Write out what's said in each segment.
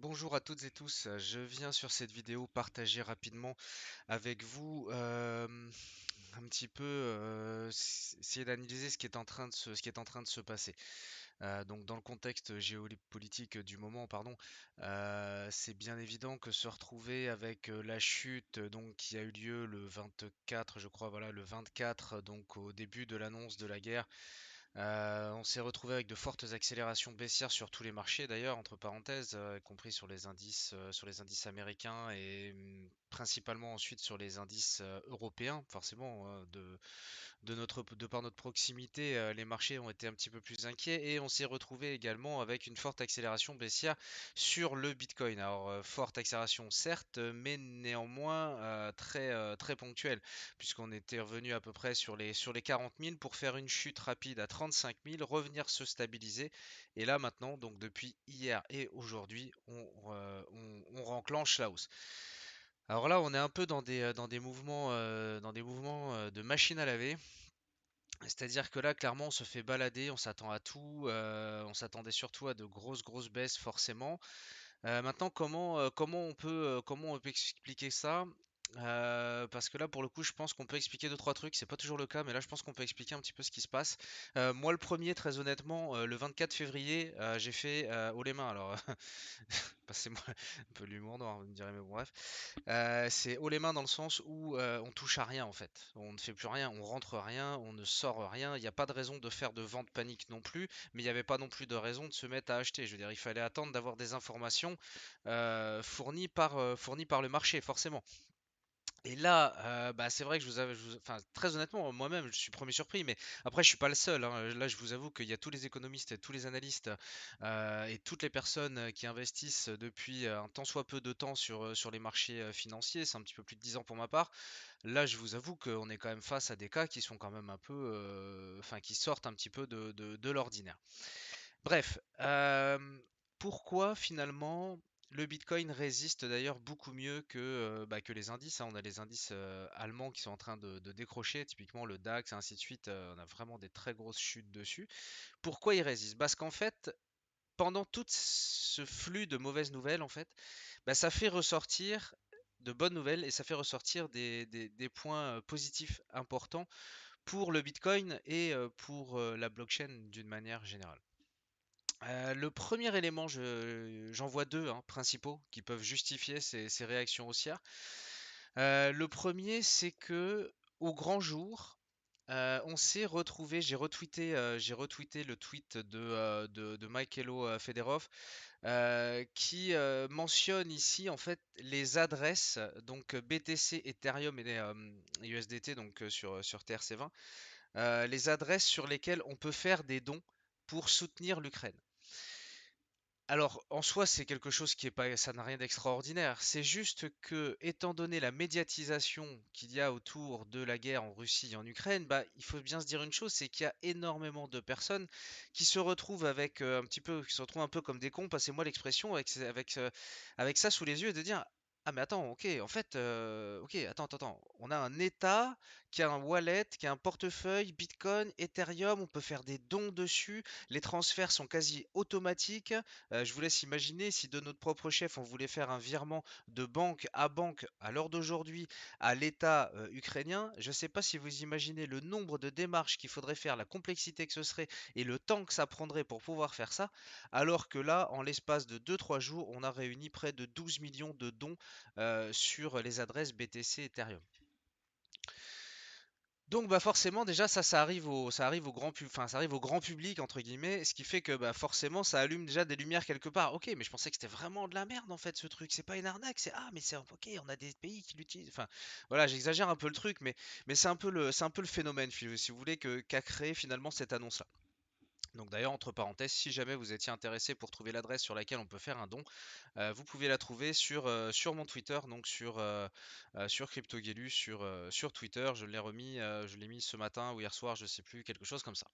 Bonjour à toutes et tous, je viens sur cette vidéo partager rapidement avec vous un petit peu essayer d'analyser ce qui est en train de se passer. Donc dans le contexte géopolitique du moment, pardon, c'est bien évident que se retrouver avec la chute donc qui a eu lieu le 24, je crois, voilà, le 24, donc au début de l'annonce de la guerre. On s'est retrouvé avec de fortes accélérations baissières sur tous les marchés d'ailleurs, entre parenthèses, y compris sur les indices américains et principalement ensuite sur les indices européens. Forcément, de par notre proximité, les marchés ont été un petit peu plus inquiets et on s'est retrouvé également avec une forte accélération baissière sur le Bitcoin. Alors, forte accélération certes, mais néanmoins très ponctuelle, puisqu'on était revenu à peu près sur les 40 000 pour faire une chute rapide à 35 000, revenir se stabiliser. Et là maintenant, donc depuis hier et aujourd'hui, on renclenche la hausse. Alors là, on est un peu dans des mouvements de machine à laver. C'est-à-dire que là, clairement, on se fait balader, on s'attend à tout, on s'attendait surtout à de grosses baisses forcément. Maintenant, comment on peut expliquer ça? Parce que là, pour le coup, je pense qu'on peut expliquer deux trois trucs. C'est pas toujours le cas, mais là, je pense qu'on peut expliquer un petit peu ce qui se passe. Moi, le premier, très honnêtement, le 24 février, j'ai fait haut les mains. Alors, passez-moi un peu l'humour noir, vous me direz, mais bon, bref. C'est haut les mains dans le sens où on touche à rien en fait. On ne fait plus rien, on rentre rien, on ne sort rien. Il n'y a pas de raison de faire de vente panique non plus, mais il n'y avait pas non plus de raison de se mettre à acheter. Je veux dire, il fallait attendre d'avoir des informations fournies par le marché, forcément. Et là, bah, c'est vrai que enfin, très honnêtement, moi-même, je suis premier surpris, mais après, je suis pas le seul, hein. Là, je vous avoue qu'il y a tous les économistes et tous les analystes et toutes les personnes qui investissent depuis un tant soit peu de temps sur les marchés financiers. C'est un petit peu plus de 10 ans pour ma part. Là, je vous avoue qu'on est quand même face à des cas qui sont quand même un peu, enfin, qui sortent un petit peu de l'ordinaire. Bref, pourquoi finalement le Bitcoin résiste d'ailleurs beaucoup mieux que les indices, hein. On a les indices allemands qui sont en train de décrocher, typiquement le DAX et ainsi de suite. On a vraiment des très grosses chutes dessus. Pourquoi il résiste? Parce qu'en fait, pendant tout ce flux de mauvaises nouvelles, en fait, bah, ça fait ressortir de bonnes nouvelles et ça fait ressortir des points positifs importants pour le Bitcoin et pour la blockchain d'une manière générale. Le premier élément, j'en vois deux hein, principaux qui peuvent justifier ces réactions haussières. Le premier, c'est que au grand jour, on s'est retrouvé, j'ai retweeté le tweet de Mikhailo Fedorov qui mentionne ici en fait les adresses donc BTC, Ethereum et USDT donc sur TRC20, les adresses sur lesquelles on peut faire des dons pour soutenir l'Ukraine. Alors, en soi, c'est quelque chose qui est pas, ça n'a rien d'extraordinaire. C'est juste que, étant donné la médiatisation qu'il y a autour de la guerre en Russie et en Ukraine, bah, il faut bien se dire une chose, c'est qu'il y a énormément de personnes qui se retrouvent avec qui se retrouvent un peu comme des cons, passez-moi l'expression, avec ça sous les yeux et de dire, ah mais attends, ok, en fait, ok, attends, on a un État qui a un wallet, qui a un portefeuille, Bitcoin, Ethereum, on peut faire des dons dessus, les transferts sont quasi automatiques. Je vous laisse imaginer si de notre propre chef, on voulait faire un virement de banque à l'heure d'aujourd'hui à l'État ukrainien. Je ne sais pas si vous imaginez le nombre de démarches qu'il faudrait faire, la complexité que ce serait et le temps que ça prendrait pour pouvoir faire ça. Alors que là, en l'espace de 2-3 jours, on a réuni près de 12 millions de dons sur les adresses BTC Ethereum. Donc bah forcément déjà ça arrive au enfin ça arrive au grand public entre guillemets, ce qui fait que bah forcément ça allume déjà des lumières quelque part. Ok, mais je pensais que c'était vraiment de la merde en fait ce truc. C'est pas une arnaque, c'est ok, on a des pays qui l'utilisent. Enfin voilà, j'exagère un peu le truc, mais c'est un peu le phénomène si vous voulez qu'a créé finalement cette annonce-là. Donc d'ailleurs, entre parenthèses, si jamais vous étiez intéressé pour trouver l'adresse sur laquelle on peut faire un don, vous pouvez la trouver sur mon Twitter, donc sur CryptoGelu, sur Twitter. Je l'ai mis ce matin ou hier soir, je sais plus, quelque chose comme ça.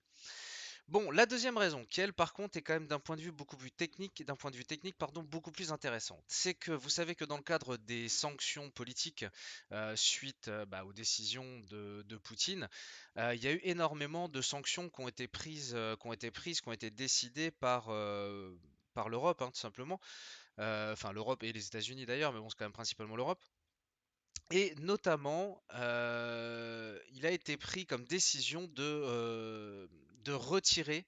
Bon, la deuxième raison, qui elle par contre est quand même d'un point de vue beaucoup plus technique, d'un point de vue technique, pardon, beaucoup plus intéressante, c'est que vous savez que dans le cadre des sanctions politiques suite aux décisions de Poutine, il y a eu énormément de sanctions qui ont été prises, qui ont été décidées par l'Europe, hein, tout simplement, enfin l'Europe et les États-Unis d'ailleurs, mais bon, c'est quand même principalement l'Europe. Et notamment, il a été pris comme décision de retirer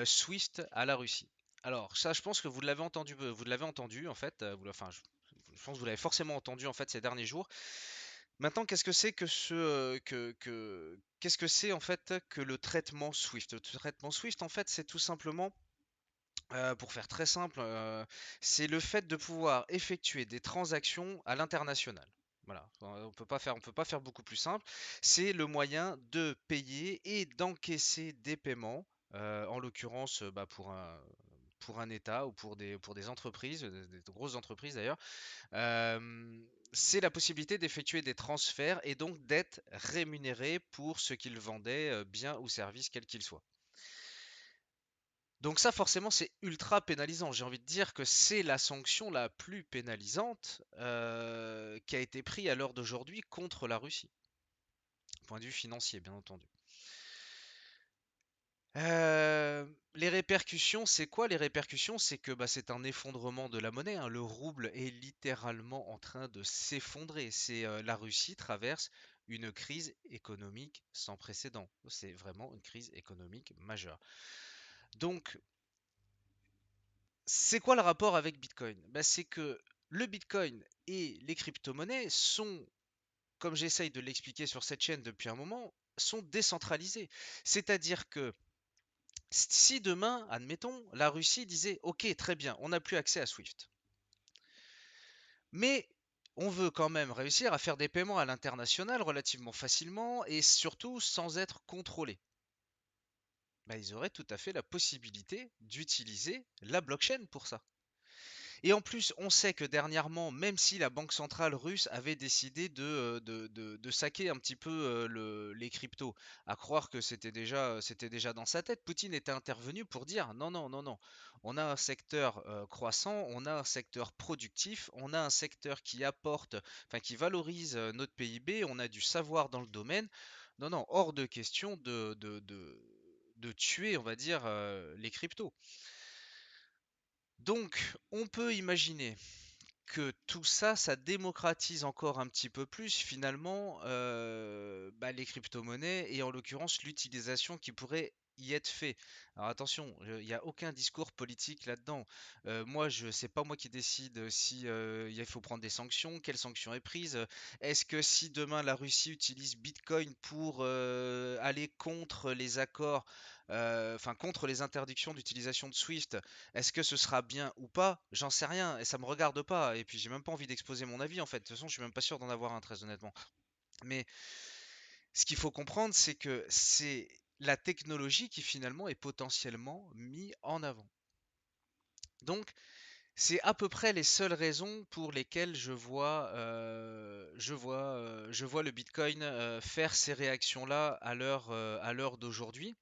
Swift à la Russie. Alors ça, je pense que vous l'avez entendu en fait, enfin, je pense que vous l'avez forcément entendu en fait ces derniers jours. Maintenant, qu'est-ce que c'est qu'est-ce que c'est en fait que le traitement Swift? Le traitement Swift, en fait, c'est tout simplement, pour faire très simple, c'est le fait de pouvoir effectuer des transactions à l'international. Voilà, on peut pas faire beaucoup plus simple. C'est le moyen de payer et d'encaisser des paiements, en l'occurrence, bah, pour un État ou pour des entreprises, des grosses entreprises d'ailleurs. C'est la possibilité d'effectuer des transferts et donc d'être rémunéré pour ce qu'ils vendaient, biens ou services quels qu'ils soient. Donc ça, forcément, c'est ultra pénalisant. J'ai envie de dire que c'est la sanction la plus pénalisante qui a été prise à l'heure d'aujourd'hui contre la Russie, point de vue financier, bien entendu. Les répercussions, c'est quoi les répercussions? C'est que bah, c'est un effondrement de la monnaie, hein. Le rouble est littéralement en train de s'effondrer. La Russie traverse une crise économique sans précédent. C'est vraiment une crise économique majeure. Donc, c'est quoi le rapport avec Bitcoin? Bah, c'est que le Bitcoin et les crypto-monnaies sont, comme j'essaye de l'expliquer sur cette chaîne depuis un moment, sont décentralisés. C'est-à-dire que si demain, admettons, la Russie disait OK, très bien, on n'a plus accès à Swift, mais on veut quand même réussir à faire des paiements à l'international relativement facilement et surtout sans être contrôlés. Bah, ils auraient tout à fait la possibilité d'utiliser la blockchain pour ça. Et en plus, on sait que dernièrement, même si la banque centrale russe avait décidé de saquer un petit peu les cryptos, à croire que c'était déjà dans sa tête, Poutine était intervenu pour dire non, non, non, non. On a un secteur croissant, on a un secteur productif, on a un secteur qui apporte, enfin qui valorise notre PIB, on a du savoir dans le domaine. Non, non, hors de question de tuer, on va dire, les cryptos. Donc, on peut imaginer que tout ça, ça démocratise encore un petit peu plus finalement bah, les crypto-monnaies et en l'occurrence l'utilisation qui pourrait y être fait. Alors attention, il n'y a aucun discours politique là-dedans. Moi, c'est pas moi qui décide si il faut prendre des sanctions, quelle sanction est prise. Est-ce que si demain la Russie utilise Bitcoin pour aller contre les accords, enfin contre les interdictions d'utilisation de Swift, est-ce que ce sera bien ou pas? J'en sais rien et ça me regarde pas. Et puis j'ai même pas envie d'exposer mon avis en fait. De toute façon, je suis même pas sûr d'en avoir un très honnêtement. Mais ce qu'il faut comprendre, c'est que c'est la technologie qui finalement est potentiellement mise en avant. Donc, c'est à peu près les seules raisons pour lesquelles je vois le Bitcoin faire ces réactions-là à l'heure d'aujourd'hui.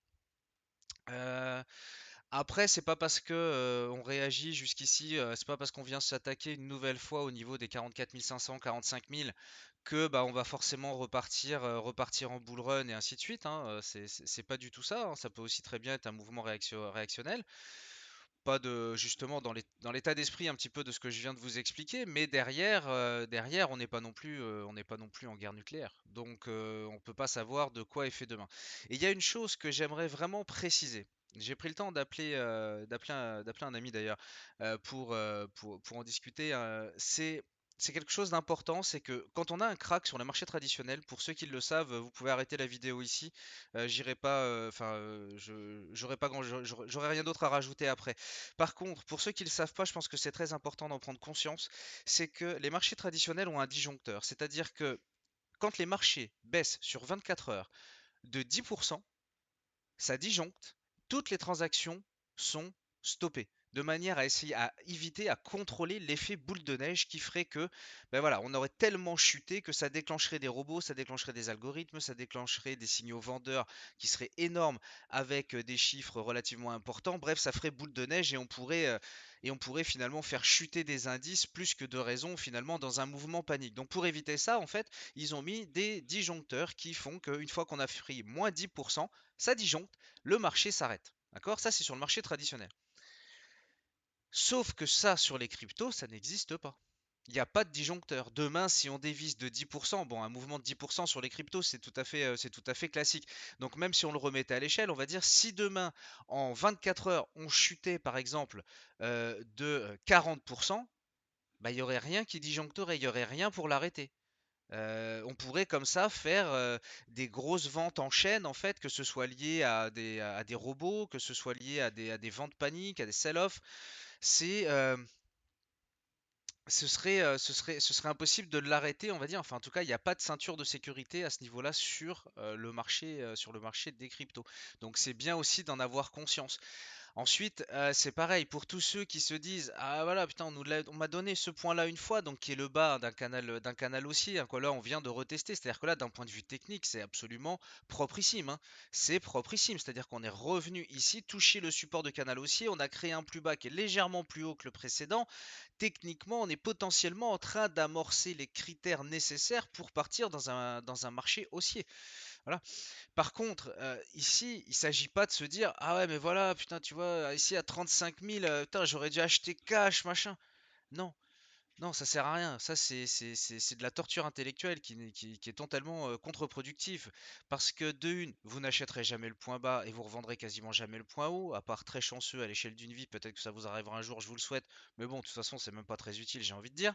Euh, Après, c'est pas parce que on réagit jusqu'ici, c'est pas parce qu'on vient s'attaquer une nouvelle fois au niveau des 44 500, 45 000 que bah on va forcément repartir en bull run et ainsi de suite, hein. C'est pas du tout ça, hein. Ça peut aussi très bien être un mouvement réactionnel. Pas de justement dans l'état d'esprit un petit peu de ce que je viens de vous expliquer, mais derrière, on n'est pas non plus en guerre nucléaire. Donc on peut pas savoir de quoi est fait demain. Et il y a une chose que j'aimerais vraiment préciser. J'ai pris le temps d'appeler un ami d'ailleurs pour en discuter. C'est quelque chose d'important, c'est que quand on a un crack sur le marché traditionnel, pour ceux qui le savent, vous pouvez arrêter la vidéo ici. J'irai pas, enfin, j'aurai pas j'aurai rien d'autre à rajouter après. Par contre, pour ceux qui ne le savent pas, je pense que c'est très important d'en prendre conscience, c'est que les marchés traditionnels ont un disjoncteur, c'est-à-dire que quand les marchés baissent sur 24 heures de 10%, ça disjoncte, toutes les transactions sont stoppées, de manière à essayer à éviter, à contrôler l'effet boule de neige qui ferait que, ben voilà, on aurait tellement chuté que ça déclencherait des robots, ça déclencherait des algorithmes, ça déclencherait des signaux vendeurs qui seraient énormes avec des chiffres relativement importants. Bref, ça ferait boule de neige et on pourrait finalement faire chuter des indices plus que de raison finalement dans un mouvement panique. Donc pour éviter ça, en fait, ils ont mis des disjoncteurs qui font qu'une fois qu'on a pris moins 10%, ça disjoncte, le marché s'arrête. D'accord? Ça, c'est sur le marché traditionnel. Sauf que ça, sur les cryptos, ça n'existe pas. Il n'y a pas de disjoncteur. Demain, si on dévisse de 10%, bon, un mouvement de 10% sur les cryptos, c'est tout à fait classique. Donc même si on le remettait à l'échelle, on va dire si demain, en 24 heures, on chutait par exemple de 40%, bah, il n'y aurait rien qui disjoncterait, il n'y aurait rien pour l'arrêter. On pourrait comme ça faire des grosses ventes en chaîne, en fait, que ce soit lié à des robots, que ce soit lié à des ventes paniques, à des sell-off. C'est, ce serait impossible de l'arrêter, on va dire. Enfin, en tout cas, il n'y a pas de ceinture de sécurité à ce niveau-là sur le marché des cryptos. Donc, c'est bien aussi d'en avoir conscience. Ensuite, c'est pareil pour tous ceux qui se disent: «Ah voilà, putain, on m'a donné ce point-là une fois», donc qui est le bas d'un canal haussier, hein, quoi. Là, on vient de retester. C'est-à-dire que là, d'un point de vue technique, c'est absolument proprissime, hein. C'est proprissime. C'est-à-dire qu'on est revenu ici, toucher le support de canal haussier, on a créé un plus bas qui est légèrement plus haut que le précédent. Techniquement, on est potentiellement en train d'amorcer les critères nécessaires pour partir dans un marché haussier. Voilà. Par contre, ici, il s'agit pas de se dire: «Ah ouais, mais voilà, putain, tu vois, ici à 35 000, putain, j'aurais dû acheter cash, machin». Non, non, ça sert à rien. Ça, c'est de la torture intellectuelle qui est totalement contre-productive. Parce que de une, vous n'achèterez jamais le point bas et vous revendrez quasiment jamais le point haut, à part très chanceux à l'échelle d'une vie. Peut-être que ça vous arrivera un jour, je vous le souhaite. Mais bon, de toute façon, c'est même pas très utile, j'ai envie de dire.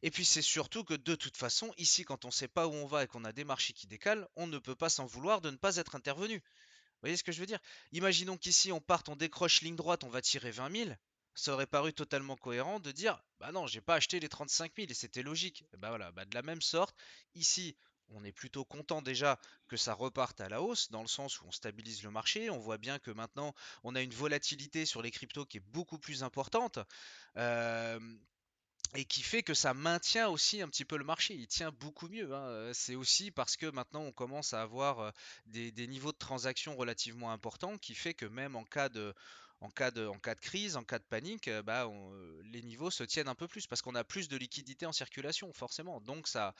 Et puis c'est surtout que de toute façon, ici, quand on sait pas où on va et qu'on a des marchés qui décalent, on ne peut pas s'en vouloir de ne pas être intervenu. Vous voyez ce que je veux dire? Imaginons qu'ici on parte, on décroche ligne droite, on va tirer 20 000. Ça aurait paru totalement cohérent de dire: bah non, j'ai pas acheté les 35 000 et c'était logique. Et bah voilà, bah de la même sorte, ici, on est plutôt content déjà que ça reparte à la hausse, dans le sens où on stabilise le marché. On voit bien que maintenant, on a une volatilité sur les cryptos qui est beaucoup plus importante. Euh, et qui fait que ça maintient aussi un petit peu le marché. Il tient beaucoup mieux, hein. C'est aussi parce que maintenant on commence à avoir des niveaux de transaction relativement importants qui fait que même en cas de crise, en cas de panique, bah, les niveaux se tiennent un peu plus parce qu'on a plus de liquidité en circulation, forcément. Donc ça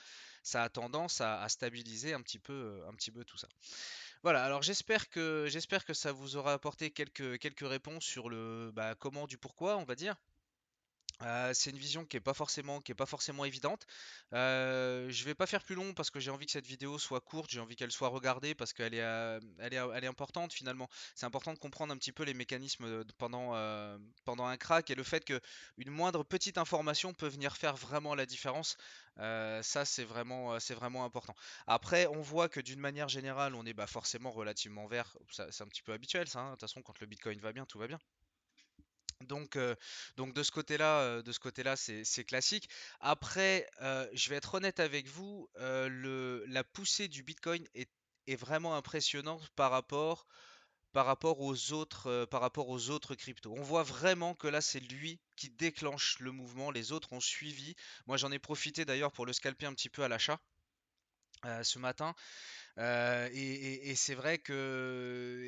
a tendance à stabiliser un petit peu tout ça. Voilà, alors j'espère que ça vous aura apporté quelques réponses sur le bah, comment du pourquoi, on va dire. C'est une vision qui est pas forcément évidente. Je vais pas faire plus long parce que j'ai envie que cette vidéo soit courte, j'ai envie qu'elle soit regardée parce qu'elle est, elle est importante finalement. C'est important de comprendre un petit peu les mécanismes pendant un crack et le fait que une moindre petite information peut venir faire vraiment la différence. Ça, c'est vraiment important. Après, on voit que d'une manière générale, on est bah, forcément relativement vert. C'est un petit peu habituel, ça, hein. De toute façon, quand le Bitcoin va bien, tout va bien. Donc, euh, donc de ce côté-là, c'est classique. Après, je vais être honnête avec vous, la poussée du Bitcoin est vraiment impressionnante par rapport aux autres cryptos. On voit vraiment que là, c'est lui qui déclenche le mouvement. Les autres ont suivi. Moi, j'en ai profité d'ailleurs pour le scalper un petit peu à l'achat ce matin. Et c'est vrai que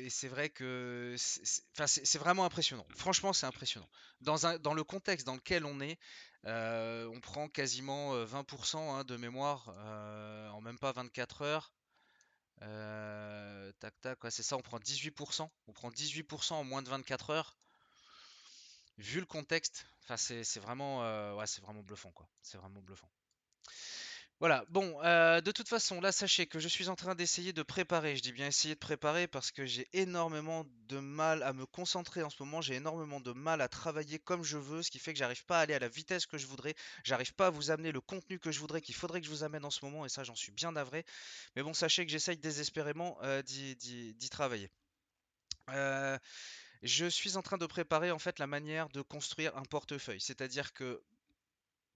enfin, c'est vraiment impressionnant. Franchement, c'est impressionnant. Dans le contexte dans lequel on est, on prend quasiment 20% hein, de mémoire en même pas 24 heures. Tac tac, ouais, c'est ça, on prend 18%. On prend 18% en moins de 24 heures. Vu le contexte, enfin, ouais, c'est vraiment bluffant, quoi. C'est vraiment bluffant. Voilà, bon, de toute façon, là, sachez que je suis en train d'essayer de préparer. Je dis bien essayer de préparer parce que j'ai énormément de mal à me concentrer en ce moment. J'ai énormément de mal à travailler comme je veux, ce qui fait que j'arrive pas à aller à la vitesse que je voudrais. J'arrive pas à vous amener le contenu que je voudrais, qu'il faudrait que je vous amène en ce moment, et ça, j'en suis bien navré. Mais bon, sachez que j'essaye désespérément d'y travailler. Euh, je suis en train de préparer en fait la manière de construire un portefeuille. C'est-à-dire que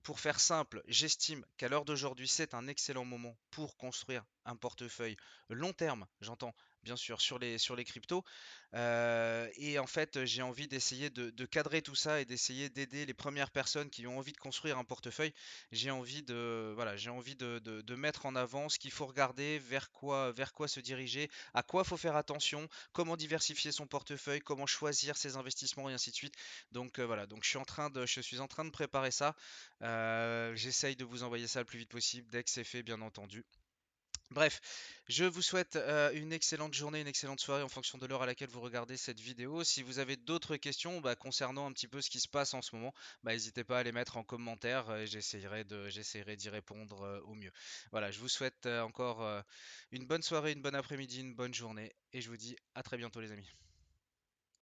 pour faire simple, j'estime qu'à l'heure d'aujourd'hui, c'est un excellent moment pour construire un portefeuille long terme, j'entends bien sûr sur les cryptos. Et en fait, j'ai envie d'essayer de cadrer tout ça et d'essayer d'aider les premières personnes qui ont envie de construire un portefeuille. J'ai envie voilà, j'ai envie de mettre en avant ce qu'il faut regarder, vers quoi se diriger, à quoi faut faire attention, comment diversifier son portefeuille, comment choisir ses investissements et ainsi de suite. Donc voilà, donc je suis en train de préparer ça. J'essaye de vous envoyer ça le plus vite possible dès que c'est fait, bien entendu. Bref, je vous souhaite une excellente journée, une excellente soirée en fonction de l'heure à laquelle vous regardez cette vidéo. Si vous avez d'autres questions concernant un petit peu ce qui se passe en ce moment, n'hésitez pas à les mettre en commentaire et j'essaierai d'y répondre au mieux. Voilà, je vous souhaite encore une bonne soirée, une bonne après-midi, une bonne journée et je vous dis à très bientôt les amis.